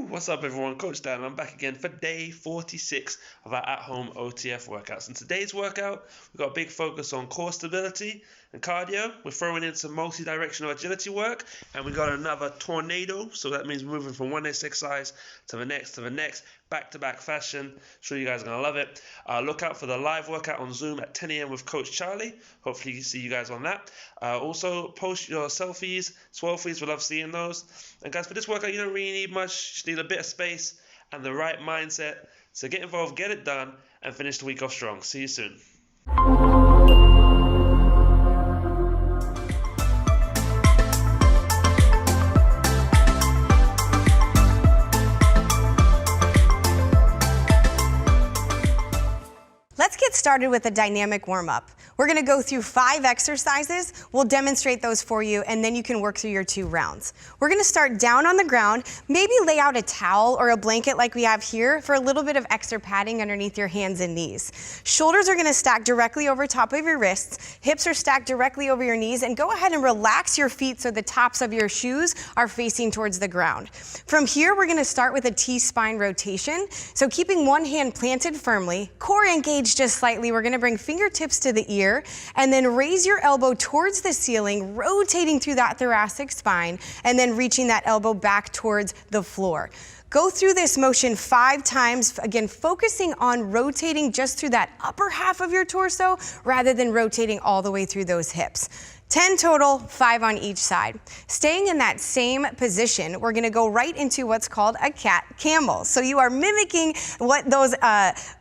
What's up everyone, Coach Dan. I'm back again for day 46 of our at-home OTF workouts. In today's workout, we've got a big focus on core stability and cardio. We're throwing in some multi-directional agility work, and we got another tornado, so that means moving from one exercise to the next, back-to-back fashion. Sure you guys are going to love it. Look out for the live workout on Zoom at 10 a.m. with Coach Charlie. Hopefully you see you guys on that. Also, post your selfies, swelfies. We love seeing those. And guys, for this workout, you don't really need much. You just need a bit of space and the right mindset. So get involved, get it done, and finish the week off strong. See you soon. Let's get started with a dynamic warm-up. We're going to go through 5 exercises. We'll demonstrate those for you, and then you can work through your 2 rounds. We're going to start down on the ground. Maybe lay out a towel or a blanket like we have here for a little bit of extra padding underneath your hands and knees. Shoulders are going to stack directly over top of your wrists. Hips are stacked directly over your knees, and go ahead and relax your feet so the tops of your shoes are facing towards the ground. From here, we're going to start with a T-spine rotation. So keeping one hand planted firmly, core engaged just slightly. We're going to bring fingertips to the ear and then raise your elbow towards the ceiling, rotating through that thoracic spine and then reaching that elbow back towards the floor. Go through this motion 5 times, again, focusing on rotating just through that upper half of your torso rather than rotating all the way through those hips. 10 total, 5 on each side. Staying in that same position, we're gonna go right into what's called a cat camel. So you are mimicking what those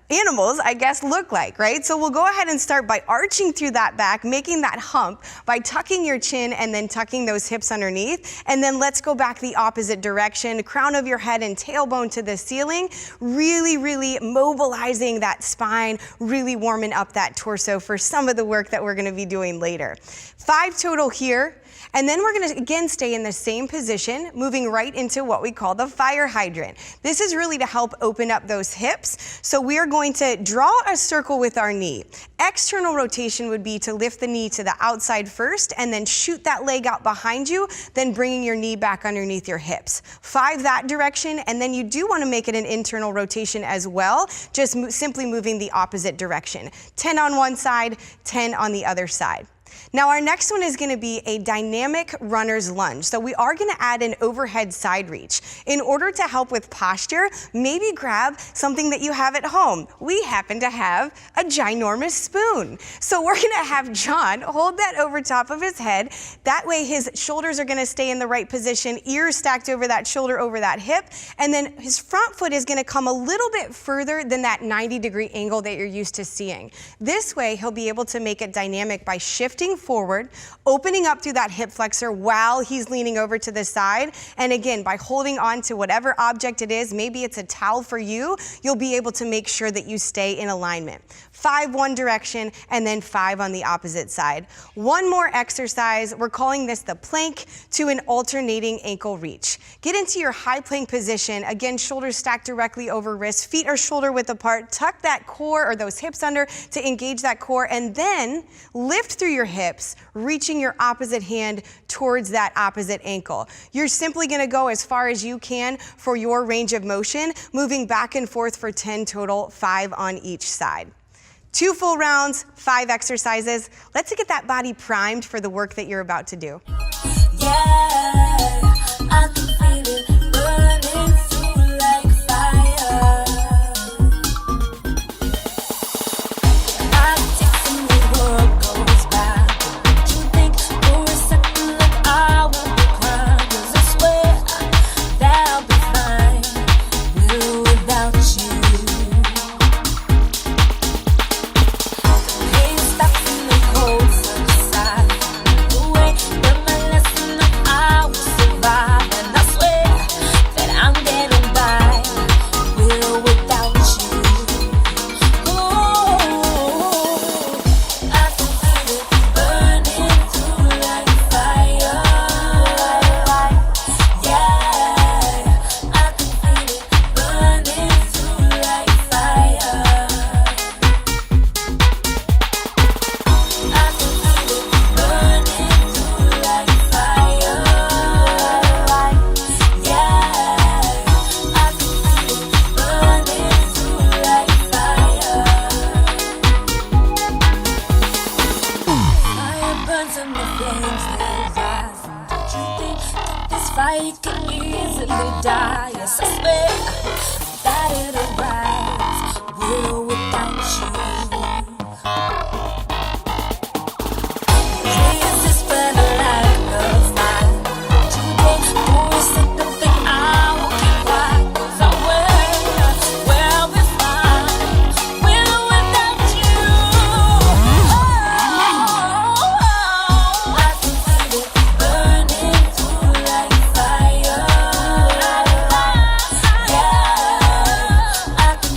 animals, I guess, look like, right? So we'll go ahead and start by arching through that back, making that hump by tucking your chin and then tucking those hips underneath. And then let's go back the opposite direction, crown of your head and tailbone to the ceiling, really mobilizing that spine, really warming up that torso for some of the work that we're gonna be doing later. 5 total here. And then we're gonna again stay in the same position, moving right into what we call the fire hydrant. This is really to help open up those hips. So we are going to draw a circle with our knee. External rotation would be to lift the knee to the outside first and then shoot that leg out behind you, then bringing your knee back underneath your hips. 5 that direction, and then you do wanna make it an internal rotation as well, just simply moving the opposite direction. 10 on one side, 10 on the other side. Now our next one is gonna be a dynamic runner's lunge. So we are gonna add an overhead side reach. In order to help with posture, maybe grab something that you have at home. We happen to have a ginormous spoon. So we're gonna have John hold that over top of his head. That way his shoulders are gonna stay in the right position, ears stacked over that shoulder, over that hip, and then his front foot is gonna come a little bit further than that 90-degree angle that you're used to seeing. This way he'll be able to make it dynamic by shifting forward, opening up through that hip flexor while he's leaning over to the side. And again, by holding on to whatever object it is, maybe it's a towel for you, you'll be able to make sure that you stay in alignment. 5 one direction and then 5 on the opposite side. One more exercise, we're calling this the plank to an alternating ankle reach. Get into your high plank position, again, shoulders stacked directly over wrists, feet are shoulder width apart, tuck that core or those hips under to engage that core, and then lift through your hips, reaching your opposite hand towards that opposite ankle. You're simply gonna go as far as you can for your range of motion, moving back and forth for 10 total, 5 on each side. 2 full rounds, 5 exercises. Let's get that body primed for the work that you're about to do. I can feel it burning through like fire. I'm tasting the world goes by. Don't you think for a second that I won't be crying? 'Cause I swear that I'll be fine without you. Hey, stop in the cold sunshine. The way that my fight can easily die. Yes, I swear that it'll rise. Will without you. Resist when I light the fire. Today, for a second think I won't keep quiet. 'Cause I will be fine. Will without you. I can feel it burning through like fire. Yeah, I can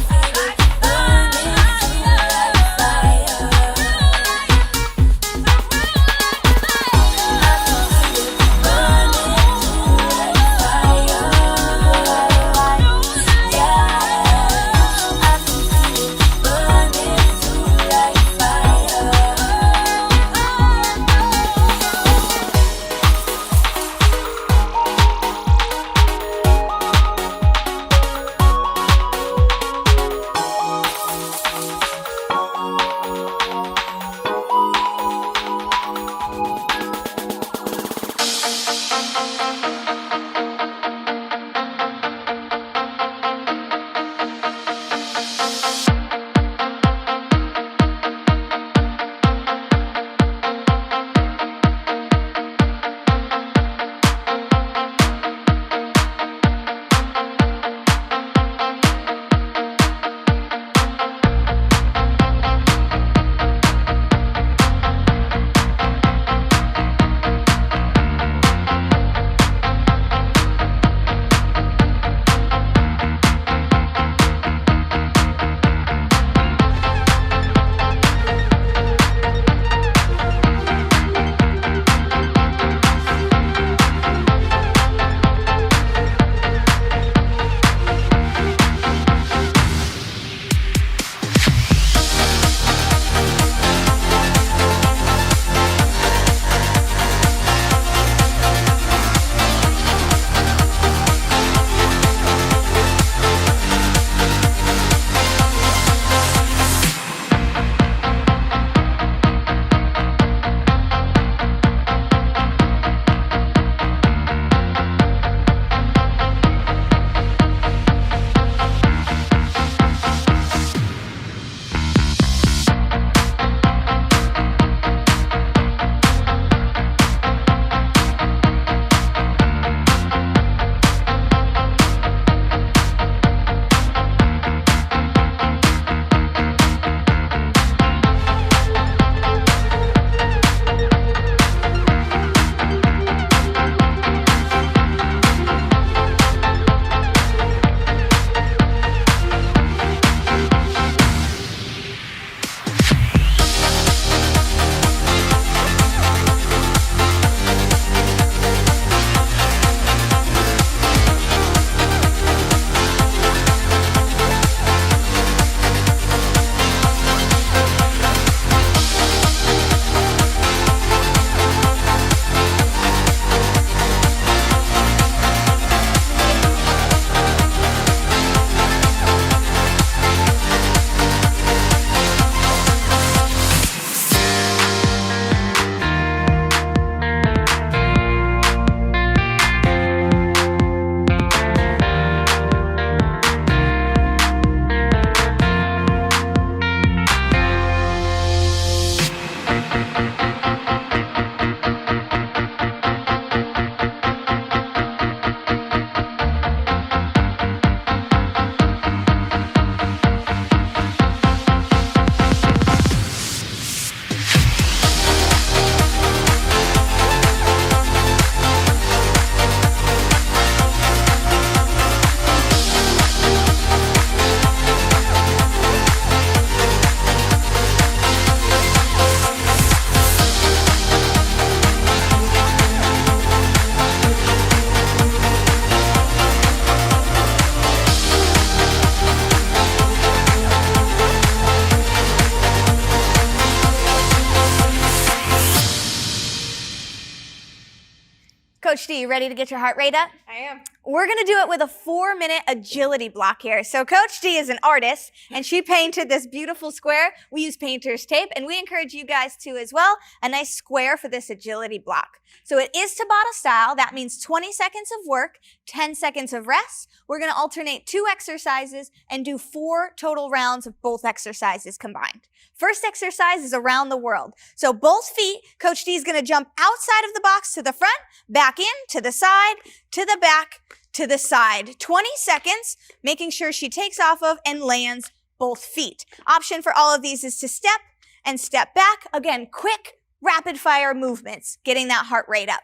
Coach D, you ready to get your heart rate up? I am. We're going to do it with a 4-minute agility block here. So Coach D is an artist, and she painted this beautiful square. We use painter's tape, and we encourage you guys to as well. A nice square for this agility block. So it is Tabata style. That means 20 seconds of work, 10 seconds of rest. We're going to alternate 2 exercises and do 4 total rounds of both exercises combined. First exercise is around the world. So both feet, Coach D is going to jump outside of the box to the front, back in, to the side, to the back, to the side. 20 seconds, making sure she takes off of and lands both feet. Option for all of these is to step and step back. Again, quick, rapid fire movements, getting that heart rate up.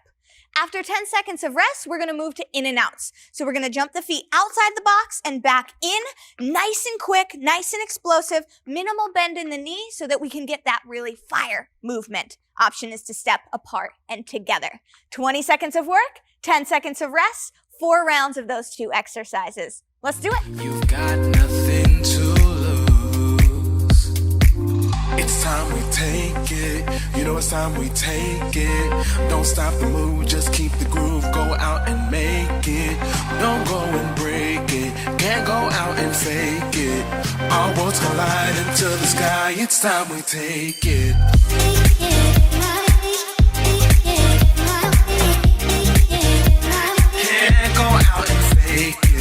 After 10 seconds of rest, we're going to move to in and outs. So we're going to jump the feet outside the box and back in, nice and quick, nice and explosive, minimal bend in the knee so that we can get that really fire movement. Option is to step apart and together. 20 seconds of work, 10 seconds of rest, 4 rounds of those 2 exercises. Let's do it. You've got nothing to lose. It's time we take it. You know it's time we take it. Don't stop the move, just keep the groove. Go out and make it. Don't go and break it. Can't go out and fake it. Our worlds collide into the sky. It's time we take it. Can't go out and fake it.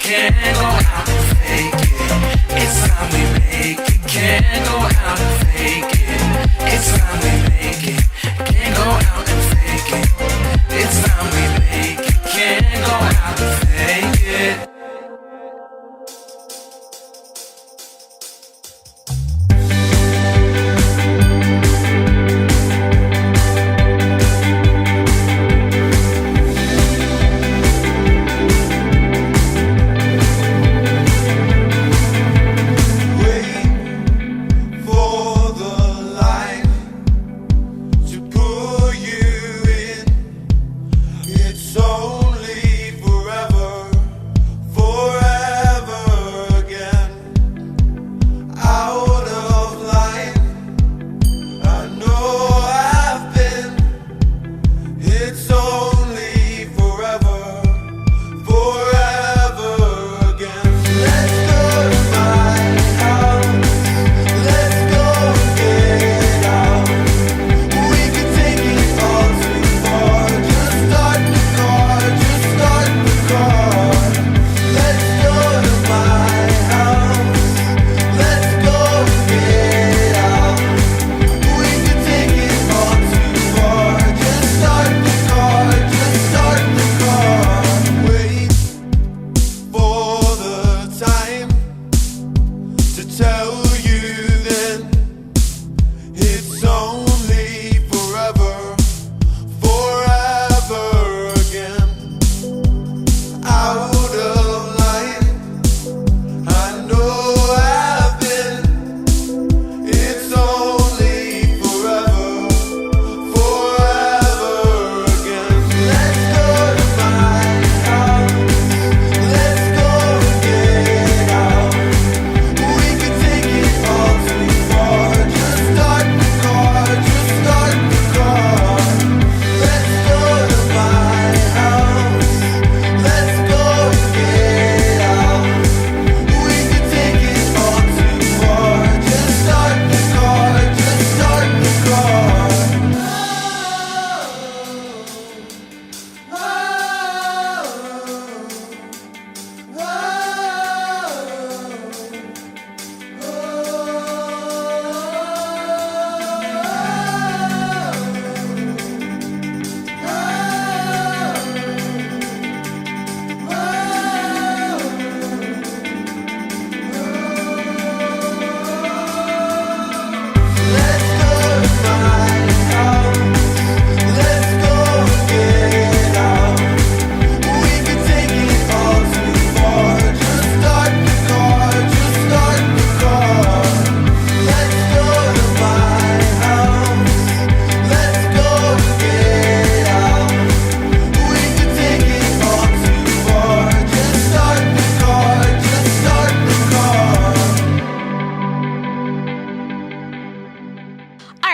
Can't go out and fake it. It's time we make it. Can't go out and fake it. It's time we make it. Can't go out and fake it. It's time we make it.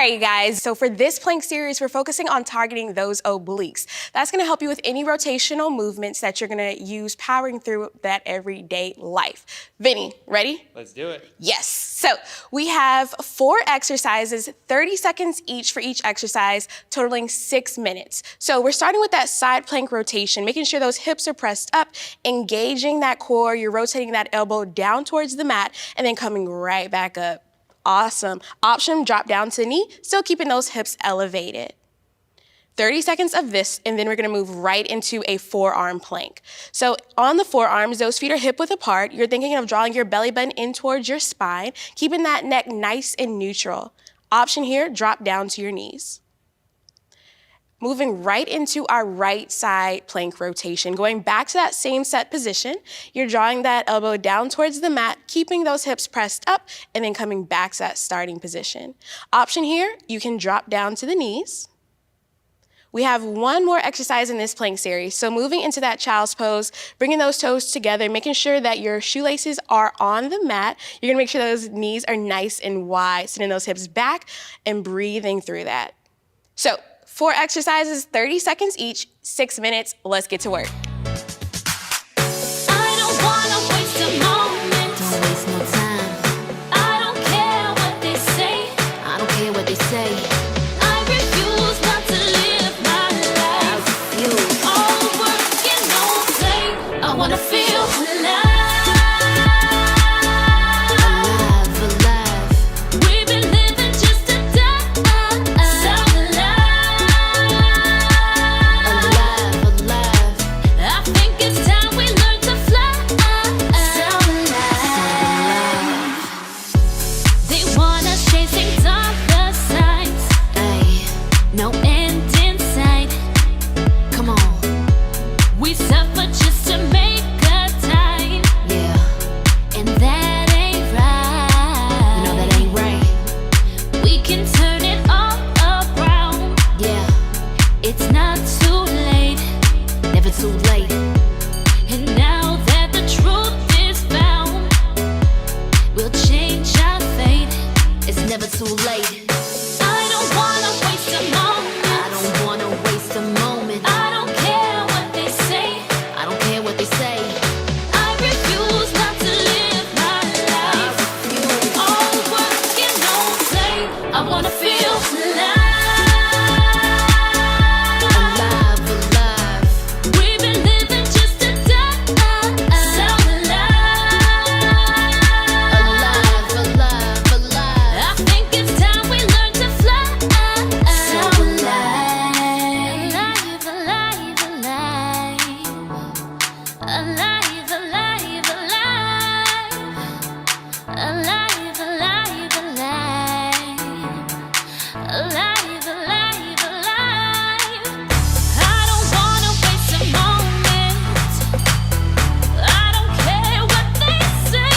right, you guys. So for this plank series, we're focusing on targeting those obliques. That's going to help you with any rotational movements that you're going to use powering through that everyday life. Vinny, ready? Let's do it. Yes. So we have 4 exercises, 30 seconds each for each exercise, totaling 6 minutes. So we're starting with that side plank rotation, making sure those hips are pressed up, engaging that core. You're rotating that elbow down towards the mat and then coming right back up. Awesome. Option, drop down to the knee, still keeping those hips elevated. 30 seconds of this, and then we're gonna move right into a forearm plank. So on the forearms, those feet are hip width apart. You're thinking of drawing your belly button in towards your spine, keeping that neck nice and neutral. Option here, drop down to your knees. Moving right into our right side plank rotation, going back to that same set position. You're drawing that elbow down towards the mat, keeping those hips pressed up, and then coming back to that starting position. Option here, you can drop down to the knees. We have one more exercise in this plank series. So moving into that child's pose, bringing those toes together, making sure that your shoelaces are on the mat. You're gonna make sure those knees are nice and wide, sending those hips back and breathing through that. So 4 exercises, 30 seconds each, 6 minutes. Let's get to work. I don't wanna waste a moment. Don't waste no time. I don't care what they say. I don't care what they say. I refuse not to live my life. All work and no play. I wanna feel alive. We've been living just to die. I think it's time we learn to fly. They want us chasing dollar signs. No end in sight. Come on. We suffer just to make a time. Yeah. And that ain't right. No, that ain't right. We can turn it all around. Yeah. It's not too late. Never too late. And now that the truth is found, we'll change our fate. It's never too late. I don't wanna waste a moment. I don't wanna waste a moment. I don't care what they say. I don't care what they say. I refuse not to live my life. All work and no play. I wanna feel alive. We've been living just to die. I think it's time we learn to fly. I don't wanna waste a moment. I don't care what they say.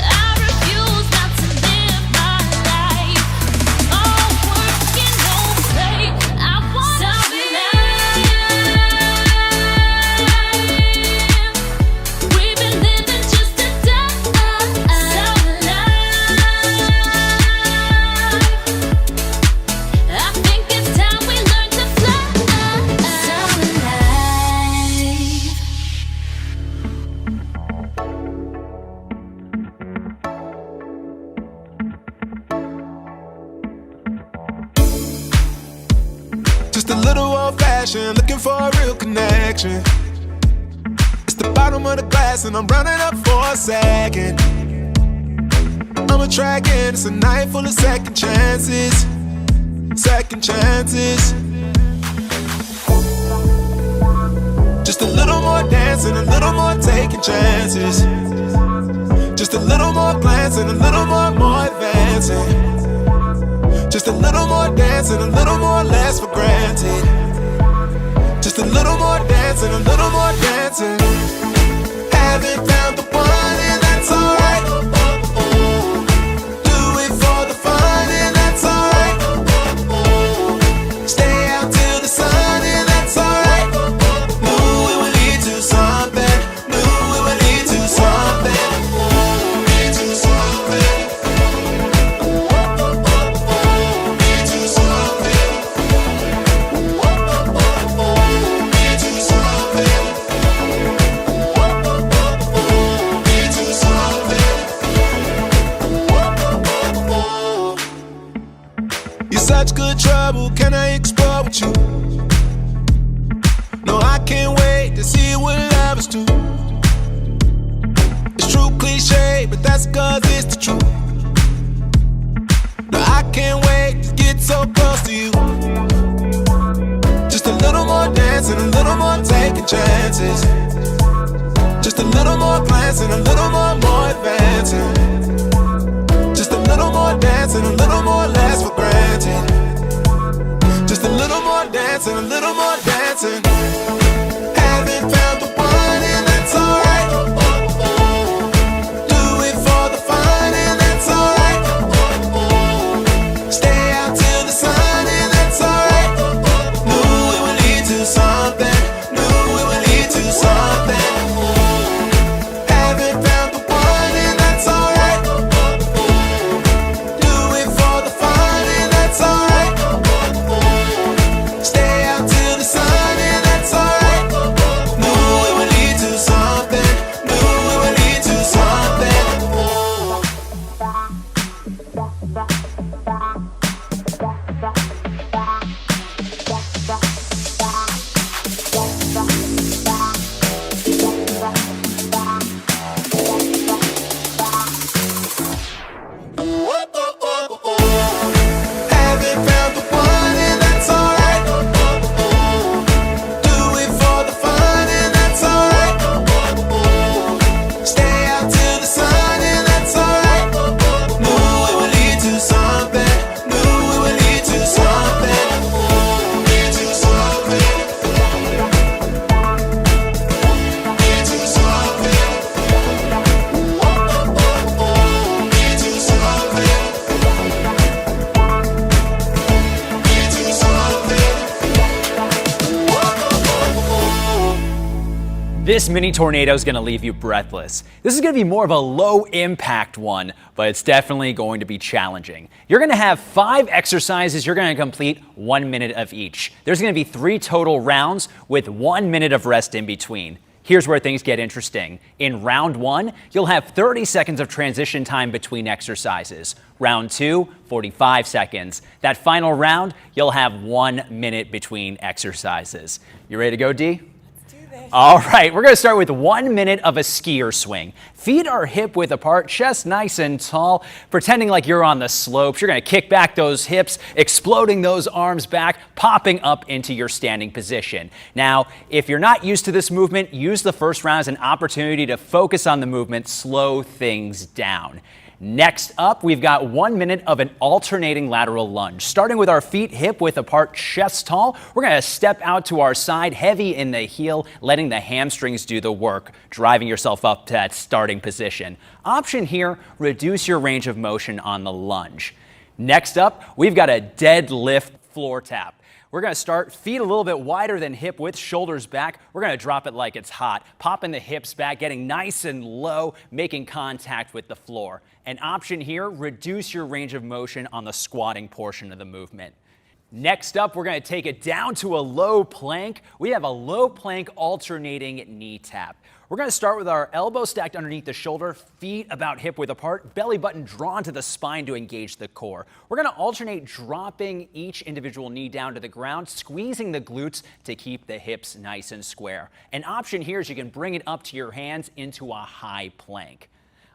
I refuse not to live my life. All work and no play. I wanna We've been living just to die. I think it's time we learn to fly. Just a little old fashioned, looking for a real connection. It's the bottom of the glass, and I'm running up for a second. I'm attracting, it's a night full of second chances. Second chances. Just a little more dancing, a little more taking chances. Just a little more glancing, a little more advancing. Just a little more dancing, a little more less for granted. Just a little more dancing, a little more dancing. Haven't found the one, and that's alright. Do it for the fun, and that's alright. Stay out till the sun, and that's alright. Knew it would lead to something. Knew it would lead to something. Lead to something. unbearable. Can I explore with you? No, I can't wait to see what love is to. It's true cliche, but that's cause it's the truth. No, I can't wait to get so close to you. Just a little more dancing, a little more taking chances. Just a little more glancing, a little more advancing. Just a little more dancing, a little more less for granted. Just a little more dancing, a little more dancing. Haven't found the one and that's alright. Do it for the fun and that's alright. Stay out till the sun and that's alright. Knew it would lead to something. Knew it would lead to something. Haven't found the one and that's alright. Do it for the fun and that's alright. Stay out till the sun and that's alright. Knew it would lead to something. Knew it would lead to something. Haven't found the one and that's alright. Do it for the fun and that's alright. Stay out till the sun and that's alright. Knew it would lead to something. Knew it would lead to something. Lead to something. Lead to something. Lead to something. This mini tornado is going to leave you breathless. This is going to be more of a low impact one, but it's definitely going to be challenging. You're going to have 5 exercises. You're going to complete 1 minute of each. There's going to be 3 total rounds with 1 minute of rest in between. Here's where things get interesting. In round 1, you'll have 30 seconds of transition time between exercises. Round 2, 45 seconds. That final round, you'll have 1 minute between exercises. You ready to go, Dee? All right, we're going to start with 1 minute of a skier swing. Feet are hip width apart, chest nice and tall, pretending like you're on the slopes. You're going to kick back those hips, exploding those arms back, popping up into your standing position. Now, if you're not used to this movement, use the first round as an opportunity to focus on the movement, slow things down. Next up, we've got 1 minute of an alternating lateral lunge. Starting with our feet hip width apart, chest tall, we're going to step out to our side, heavy in the heel, letting the hamstrings do the work, driving yourself up to that starting position. Option here, reduce your range of motion on the lunge. Next up, we've got a deadlift floor tap. We're going to start feet a little bit wider than hip width, shoulders back. We're going to drop it like it's hot, popping the hips back, getting nice and low, making contact with the floor. An option here, reduce your range of motion on the squatting portion of the movement. Next up, we're going to take it down to a low plank. We have a low plank alternating knee tap. We're going to start with our elbow stacked underneath the shoulder, feet about hip width apart, belly button drawn to the spine to engage the core. We're going to alternate dropping each individual knee down to the ground, squeezing the glutes to keep the hips nice and square. An option here is you can bring it up to your hands into a high plank.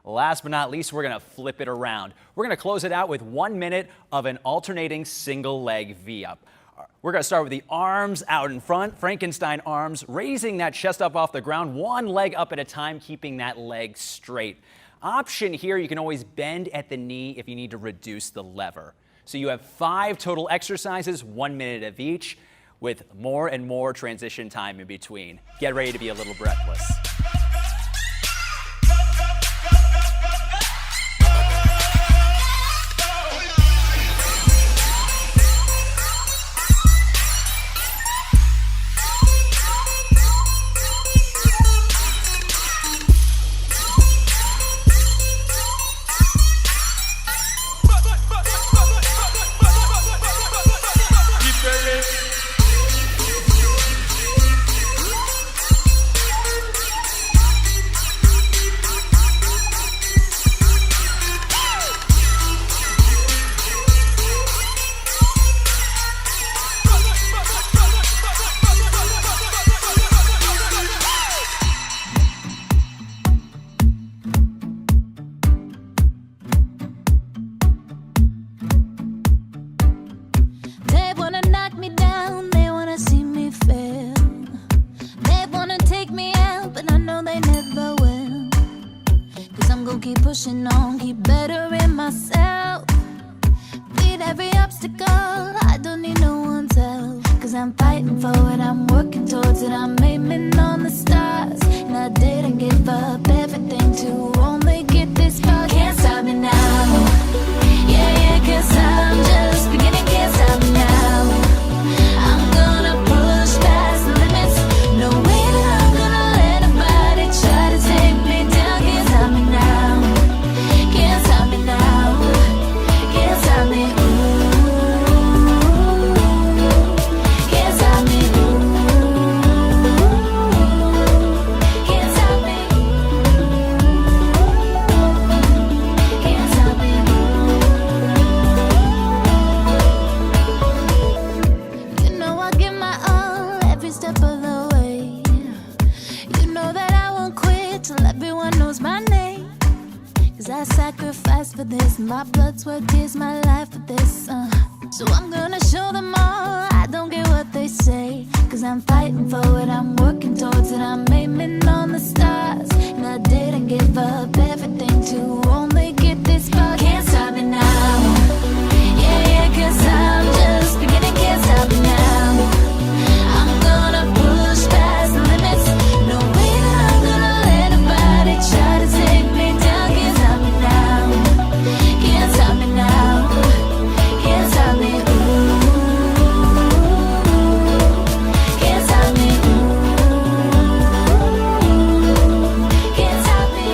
Last but not least, we're going to flip it around. We're going to close it out with 1 minute of an alternating single leg V-up. We're going to start with the arms out in front, Frankenstein arms, raising that chest up off the ground, one leg up at a time, keeping that leg straight. Option here, you can always bend at the knee if you need to reduce the lever. So you have 5 total exercises, 1 minute of each, with more and more transition time in between. Get ready to be a little breathless. I'm gonna keep pushing on, keep bettering myself. Beat every obstacle, I don't need no one's help. Cause I'm fighting for it, I'm working towards it, I'm aiming on the stars. And I didn't give up everything to only get this far. Can't stop me now. Yeah, yeah, cause I'm just beginning, can't stop me now. I'm gonna push past the limits. No way that I'm gonna let nobody try to take me down. Can't stop me now. Can't stop me now. Can't stop me. Ooh. Can't stop me. Ooh. Can't stop me. Can't stop me. You know I give my all every step of the way. You know that I won't quit till everyone knows my name. Cause I sacrificed for this, my blood, sweat, tears, my life for this. So I'm gonna show them all, I don't care what they say. Cause I'm fighting for it, I'm working towards it, I'm aiming on the stars. And I didn't give up everything to only get this far. Can't stop me now. Yeah, yeah, cause I'm just beginning, can't stop me now. I'm gonna push past the limits. No way that I'm gonna let nobody try to take me down. Can't stop me now. Can't stop me now. Can't stop me. Ooh. Can't stop me. Ooh. Can't stop me.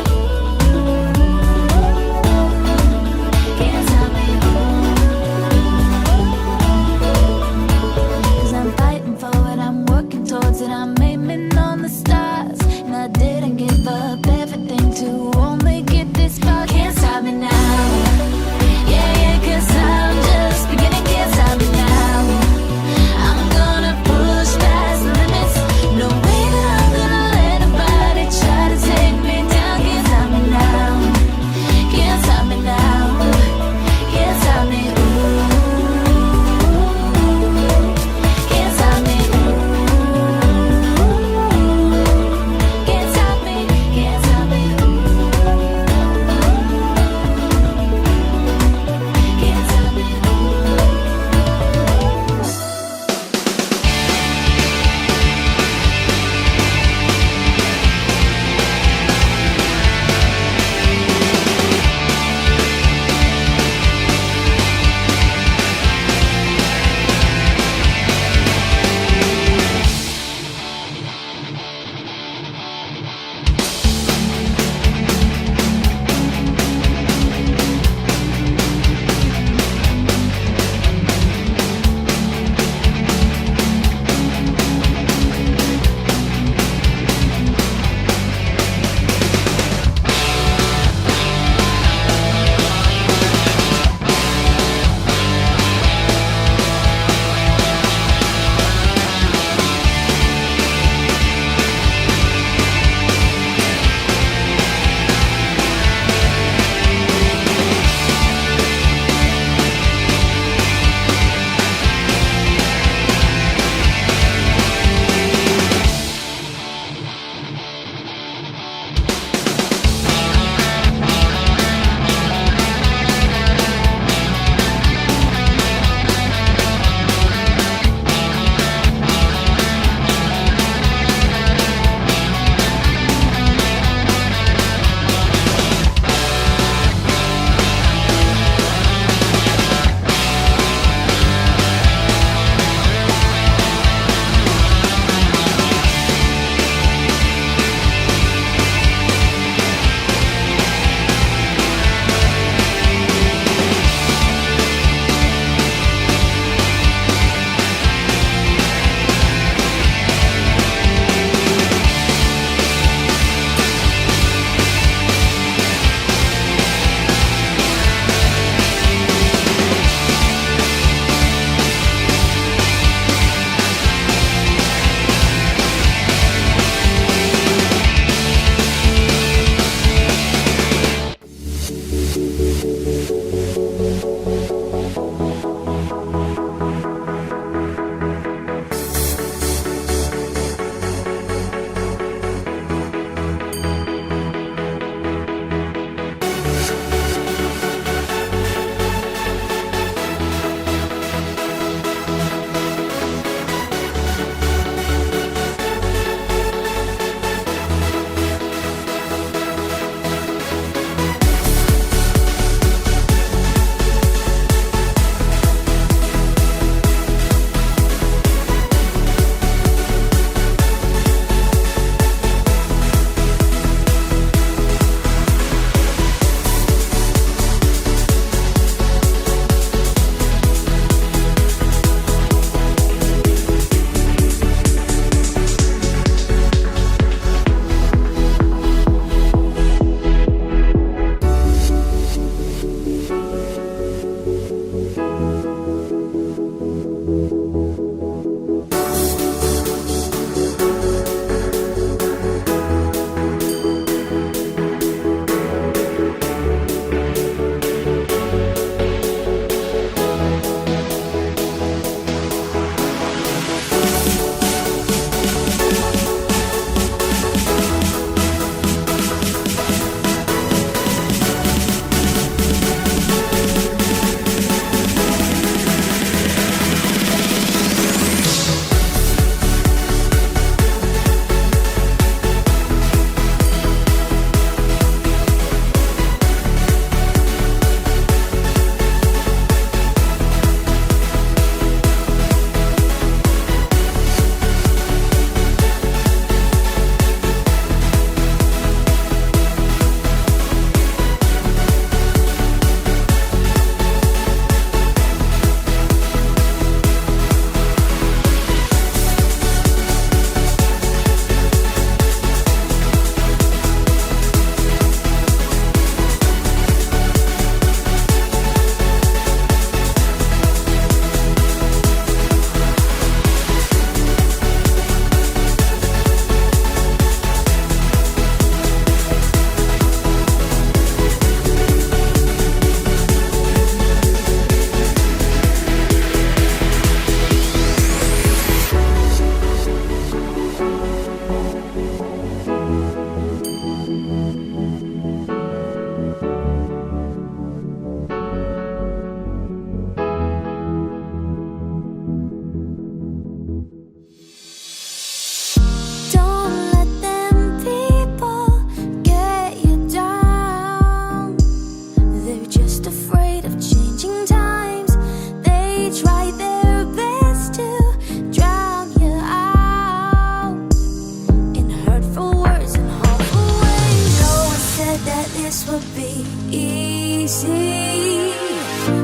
this would be easy.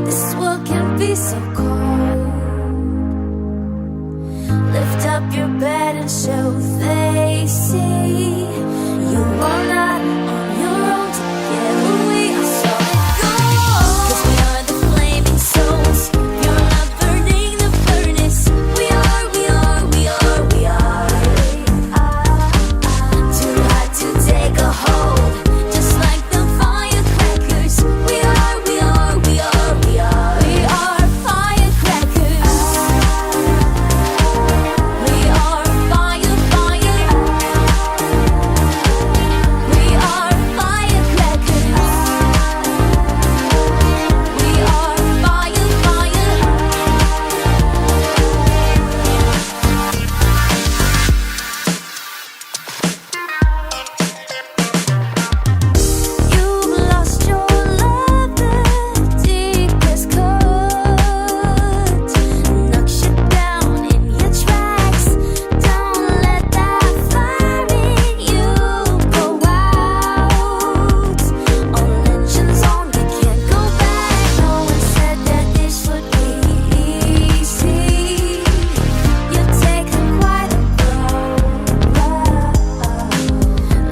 This world can be so cold. Lift up your bed and show they see you are not on your own. Together we are solid gold. 'Cause we are the flaming souls, pure love burning the furnace. We are, we are, we are, we are. Too hot to take a hold, just like the firecrackers. We are, we are, we are, we are. We are firecrackers. We are fire, fire. We are firecrackers. We are fire, You've lost your love, the deepest cut knocks you down in your tracks. Don't let that fire in you go out. All engines on, you can't go back. No one said that this would be easy. You've taken quite a blow.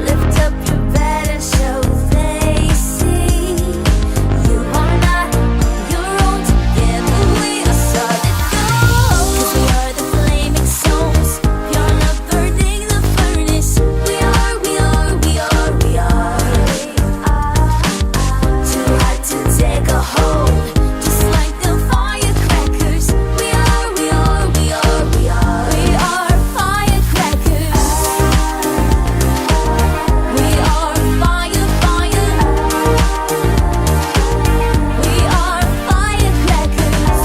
Lift up your bed and show they see you are not on your own. Together we are solid gold. 'Cause we are the flaming souls, pure love burning the furnace. We are, we are, we are, we are. Too hot to take a hold, just like the firecrackers. We are, we are, we are, we are. We are firecrackers. We are fire, fire. We are firecrackers.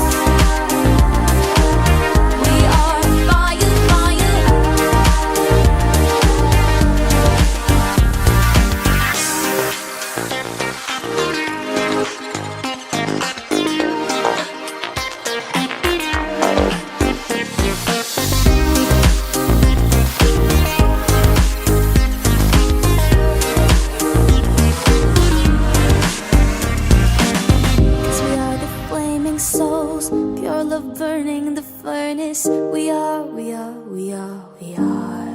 We are fire, Cause we are the flaming souls, pure love burning the furnace. We are, we are, we are, we are.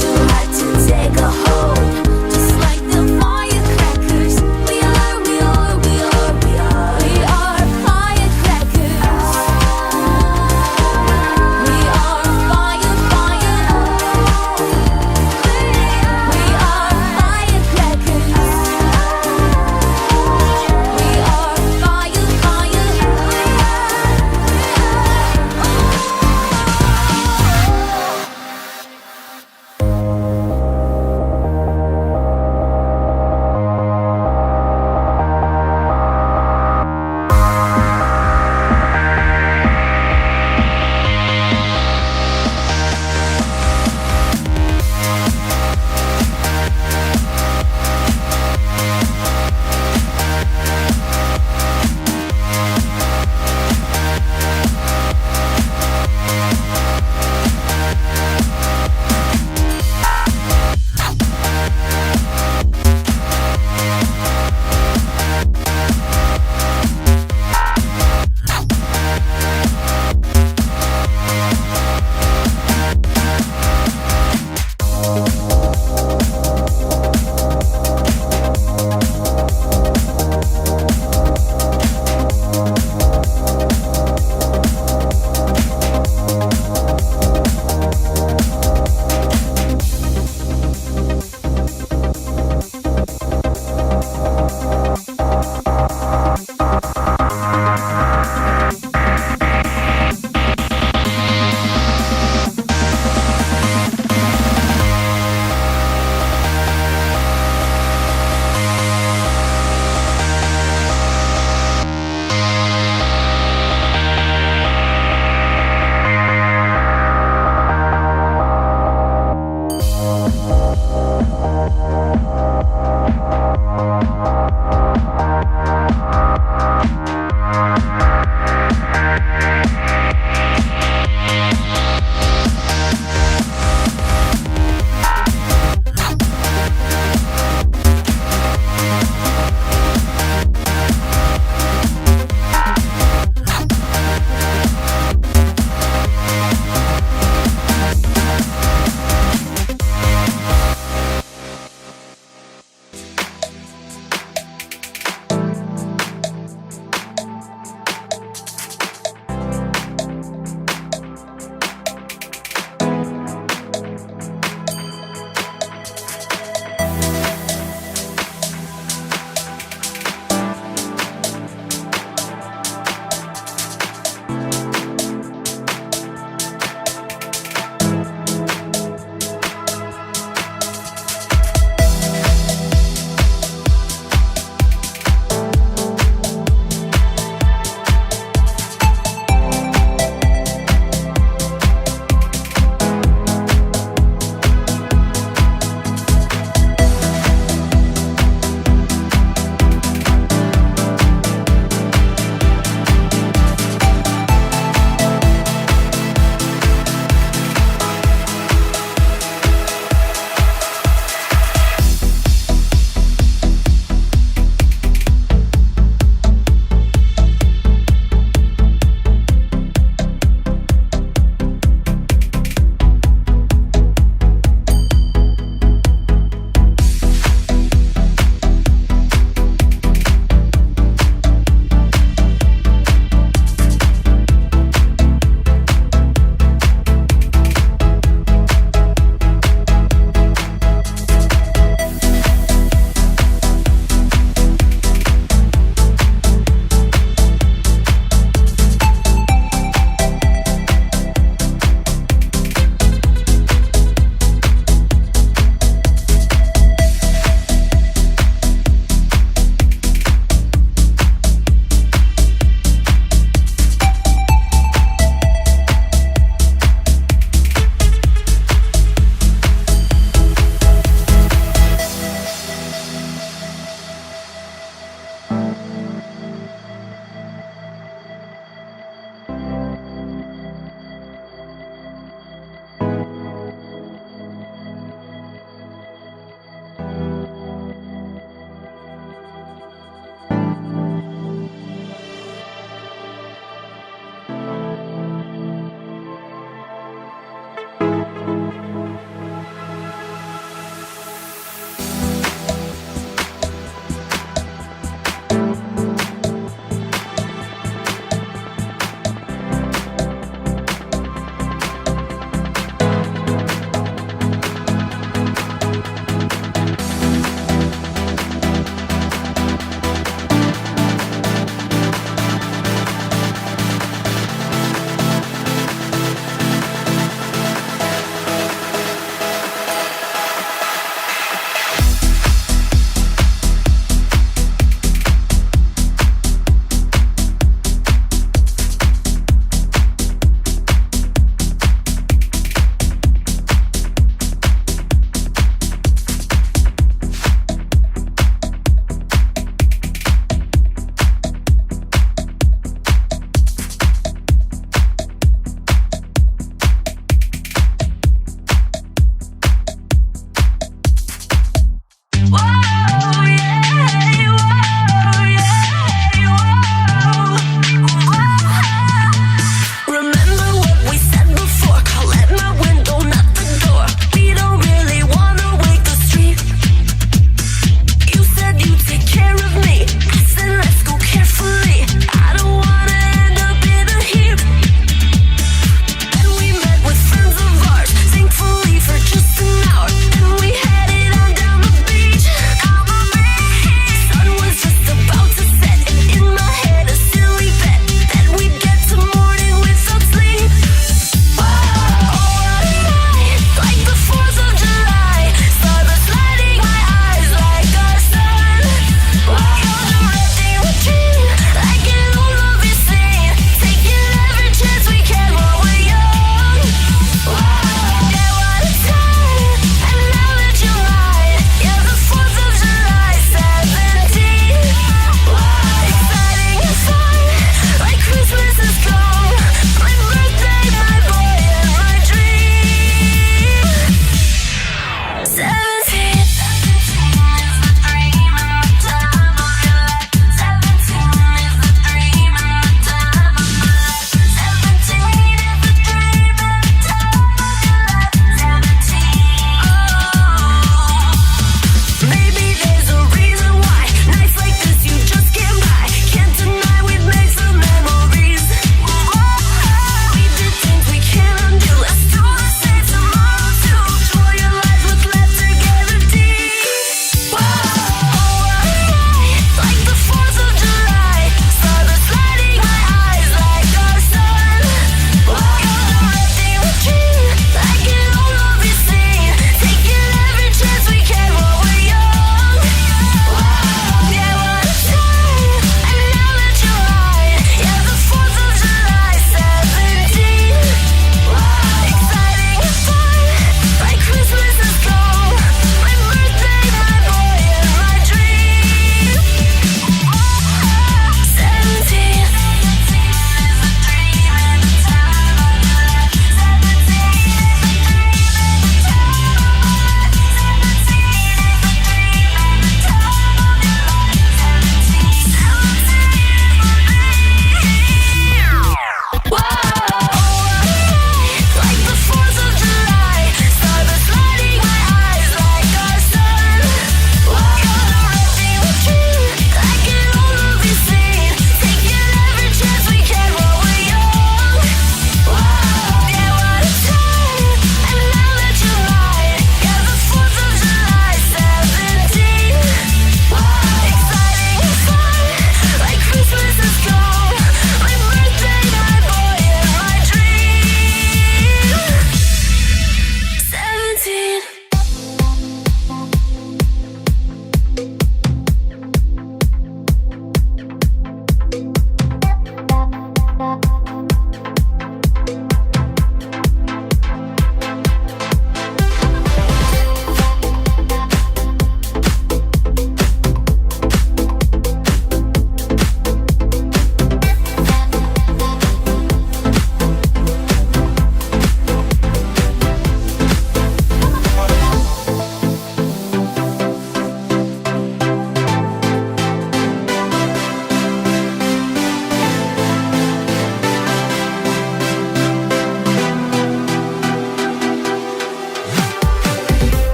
Too hot to take a hold, just like the firecrackers. We are, we are, we are, we are. We are firecrackers. We are fire, fire. We are firecrackers. We are fire, fire.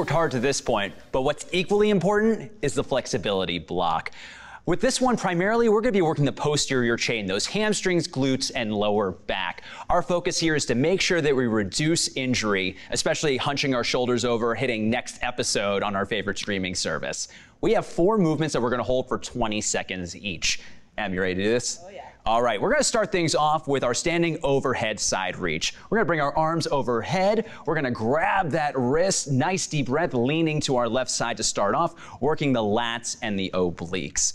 worked hard to this point, but what's equally important is the flexibility block. With this one, primarily, we're going to be working the posterior chain, those hamstrings, glutes, and lower back. Our focus here is to make sure that we reduce injury, especially hunching our shoulders over, hitting next episode on our favorite streaming service. We have 4 movements that we're going to hold for 20 seconds each. Em, you ready to do this? Oh, yeah. All right, we're going to start things off with our standing overhead side reach. We're going to bring our arms overhead. We're going to grab that wrist, nice deep breath, leaning to our left side to start off, working the lats and the obliques.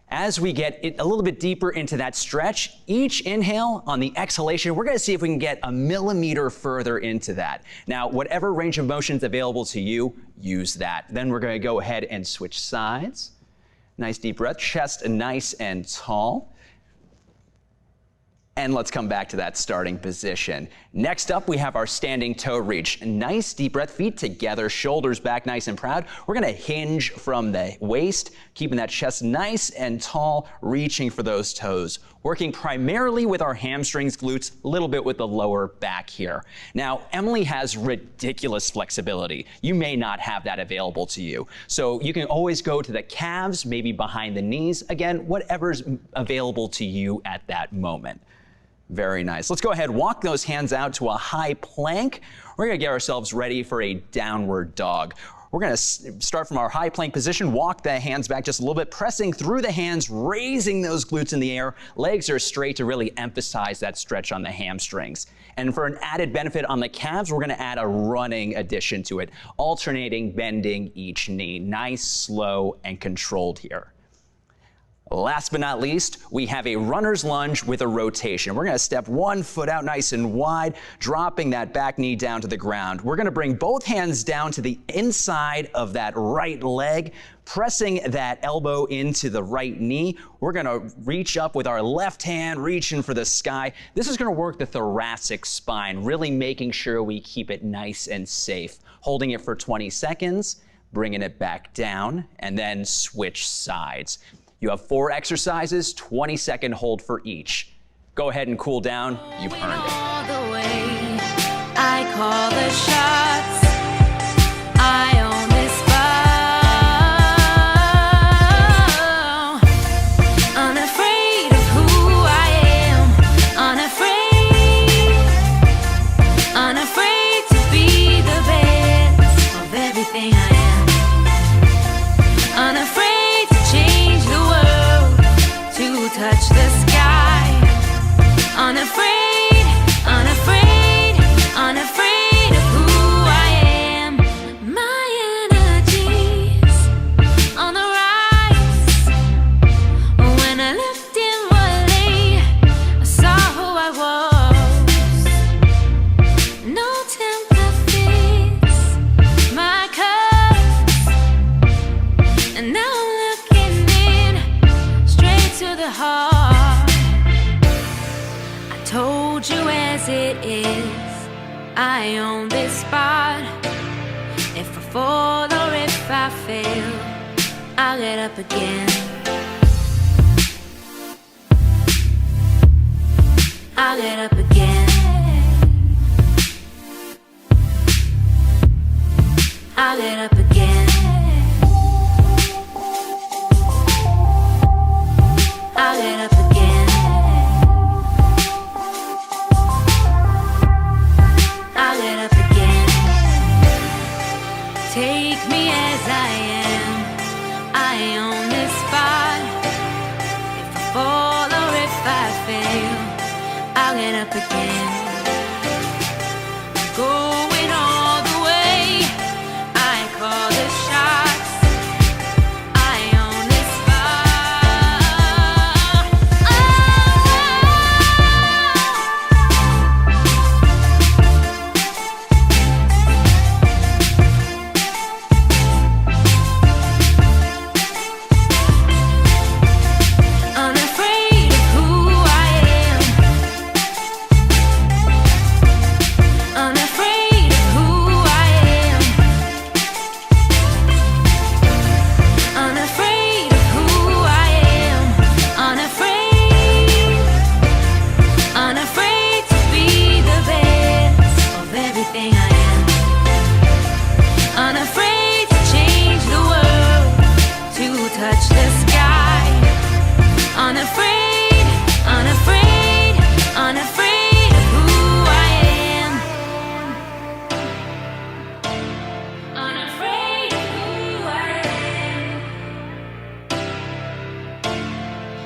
As we get a little bit deeper into that stretch, each inhale on the exhalation, we're going to see if we can get a millimeter further into that. Now, whatever range of motion is available to you, use that. Then we're going to go ahead and switch sides. Nice deep breath, chest nice and tall. And let's come back to that starting position. Next up, we have our standing toe reach. Nice deep breath, feet together, shoulders back nice and proud. We're gonna hinge from the waist, keeping that chest nice and tall, reaching for those toes. Working primarily with our hamstrings, glutes, a little bit with the lower back here. Now, Emily has ridiculous flexibility. You may not have that available to you. So you can always go to the calves, maybe behind the knees. Again, whatever's available to you at that moment. Very nice. Let's go ahead, walk those hands out to a high plank. We're gonna get ourselves ready for a downward dog. We're gonna start from our high plank position, walk the hands back just a little bit, pressing through the hands, raising those glutes in the air. Legs are straight to really emphasize that stretch on the hamstrings. And for an added benefit on the calves, we're gonna add a running addition to it, alternating, bending each knee. Nice, slow, and controlled here. Last but not least, we have a runner's lunge with a rotation. We're gonna step one foot out nice and wide, dropping that back knee down to the ground. We're gonna bring both hands down to the inside of that right leg, pressing that elbow into the right knee. We're gonna reach up with our left hand, reaching for the sky. This is gonna work the thoracic spine, really making sure we keep it nice and safe. Holding it for 20 seconds, bringing it back down, and then switch sides. You have 4 exercises, 20-second hold for each. Go ahead and cool down. You've earned it. All the way, I call the shots. I own this ball. Unafraid of who I am. Unafraid to be the best of everything I am. Unafraid to change the world, to touch the sky. Unafraid, unafraid, unafraid of who I am. My energy's on the rise. When I left in Wale, I saw who I was. No temper fits my curves, and now I'm looking in straight to the heart. Told you as it is, I own this spot. If I fall or if I fail, I'll get up again. I'll get up again. I'll get up again. I'll get up again. I'll get up again. Take me as I am. I own this spot. If I fall or if I fail, I'll get up again. Going all the way, I call the shots. I own this spot. Unafraid of who I am.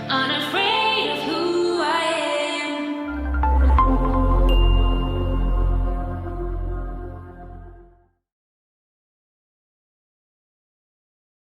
unafraid.